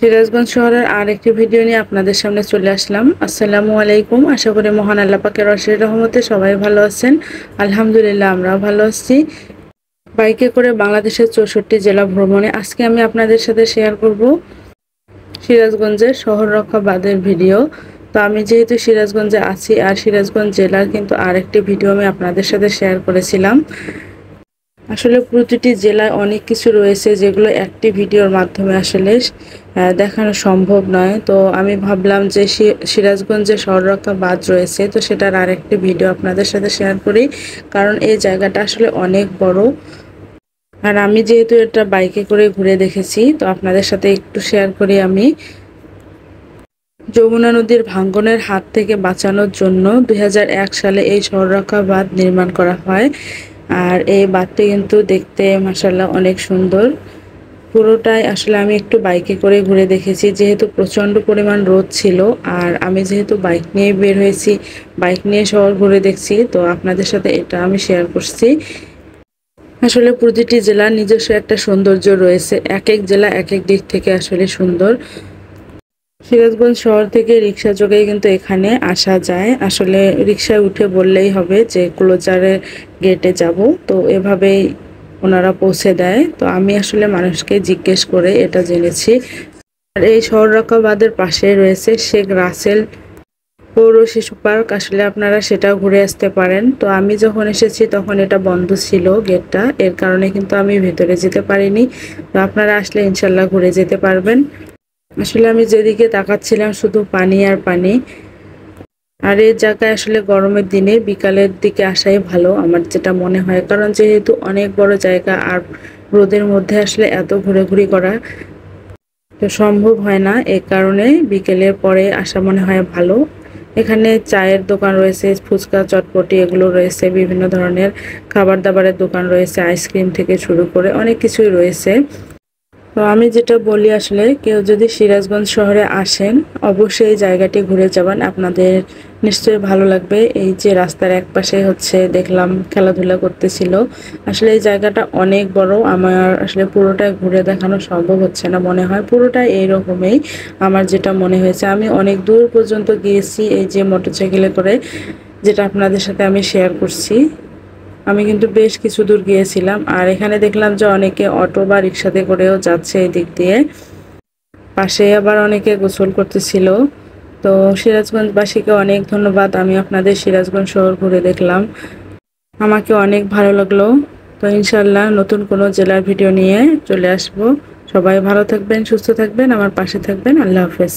সিরাজগঞ্জ শহরের আরেকটি ভিডিও নিয়ে আপনাদের সামনে চলে আসলাম। আসসালামু আলাইকুম। আশা করি মহান আল্লাহ পাকের অশেষ রহমতে সবাই ভালো আছেন। আলহামদুলিল্লাহ আমরাও ভালো আছি। বাইকে করে বাংলাদেশের 64 জেলা ভ্রমণে আজকে আমি আপনাদের সাথে শেয়ার করব সিরাজগঞ্জের শহর রক্ষা বাঁধের ভিডিও। তো আমি যেহেতু সিরাজগঞ্জে আছি আর সিরাজগঞ্জ জেলার কিন্তু আরেকটি ভিডিও আমি আপনাদের সাথে শেয়ার করেছিলাম। আসলে প্রতিটি জেলায় অনেক কিছু রয়েছে যেগুলো একটি ভিডিওর মাধ্যমে আসলে দেখানো সম্ভব নয়। তো আমি ভাবলাম যে সিরাজগঞ্জে শহর রক্ষা বাঁধ রয়েছে, তো সেটার আরেকটি ভিডিও আপনাদের সাথে শেয়ার করি, কারণ এই জায়গাটা আসলে অনেক বড়। আর আমি যেহেতু এটা বাইকে করে ঘুরে দেখেছি, তো আপনাদের সাথে একটু শেয়ার করি। আমি যমুনা নদীর ভাঙ্গনের হাত থেকে বাঁচানোর জন্য 2001 সালে এই শহর রক্ষা বাঁধ নির্মাণ করা হয়। আর এই বাঁধটি কিন্তু দেখতে মাশাআল্লাহ অনেক সুন্দর। পুরোটাই আসলে আমি একটু বাইকে করে ঘুরে দেখেছি, যেহেতু প্রচণ্ড পরিমাণ রোদ ছিল। আর আমি যেহেতু বাইক নিয়ে বের হয়েছি, বাইক নিয়ে শহর ঘুরে দেখছি, তো আপনাদের সাথে এটা আমি শেয়ার করছি। আসলে প্রতিটি জেলার নিজস্ব একটা সৌন্দর্য রয়েছে, এক এক জেলা এক এক দিক থেকে আসলে সুন্দর। সিরাজগঞ্জ শহর থেকে রিক্সা যোগেই কিন্তু এখানে আসা যায়। আসলে রিক্সায় উঠে বললেই হবে যে ক্লোজারের গেটে যাব, তো এভাবেই ওনারা পৌঁছে দেয়। তো আমি আসলে মানুষকে জিজ্ঞেস করে এটা জেনেছি। আর এই শহর রক্ষা বাঁধের পাশে রয়েছে শেখ রাসেল পৌর শিশু পার্ক, আসলে আপনারা সেটাও ঘুরে আসতে পারেন। তো আমি যখন এসেছি তখন এটা বন্ধ ছিল গেটটা, এর কারণে কিন্তু আমি ভেতরে যেতে পারিনি। তো আপনারা আসলে ইনশাল্লাহ ঘুরে যেতে পারবেন। আসলে আমি যেদিকে তাকাচ্ছিলাম শুধু পানি আর পানি। আর এই জায়গায় আসলে গরমের দিনে বিকালের দিকে আসাই ভালো আমার যেটা মনে হয়, কারণ যেহেতু অনেক বড় জায়গা আর রোদের মধ্যে আসলে এত ঘোরাঘুরি করা তো সম্ভব হয় না। এই কারণে বিকেলের পরে আসা মনে হয় ভালো। এখানে চায়ের দোকান রয়েছে, ফুচকা চটপটি এগুলো রয়েছে, বিভিন্ন ধরনের খাবার দাবারের দোকান রয়েছে, আইসক্রিম থেকে শুরু করে অনেক কিছুই রয়েছে। তো আমি যেটা বলি, আসলে কেউ যদি সিরাজগঞ্জ শহরে আসেন অবশ্যই এই জায়গাটি ঘুরে যাবেন, আপনাদের নিশ্চয়ই ভালো লাগবে। এই যে রাস্তার একপাশে হচ্ছে দেখলাম খেলাধুলা করতেছিল। আসলে এই জায়গাটা অনেক বড়, আমার আসলে পুরোটা ঘুরে দেখানো সম্ভব হচ্ছে না, মনে হয় পুরোটা এইরকমই আমার যেটা মনে হয়েছে। আমি অনেক দূর পর্যন্ত গিয়েছি এই যে মোটরসাইকেলে করে, যেটা আপনাদের সাথে আমি শেয়ার করছি। আমি কিন্তু বেশ কিছু দূর গিয়েছিলাম। আর এখানে দেখলাম যে অনেকে অটো বা রিক্সাতে করেও যাচ্ছে এই দিক দিয়ে। পাশে আবার অনেকে গোসল করতেছিল। তো সিরাজগঞ্জবাসীকে অনেক ধন্যবাদ, আমি আপনাদের সিরাজগঞ্জ শহর ঘুরে দেখলাম, আমাকে অনেক ভালো লাগলো। তো ইনশাল্লাহ নতুন কোনো জেলার ভিডিও নিয়ে চলে আসব। সবাই ভালো থাকবেন, সুস্থ থাকবেন, আমার পাশে থাকবেন। আল্লাহ হাফেজ।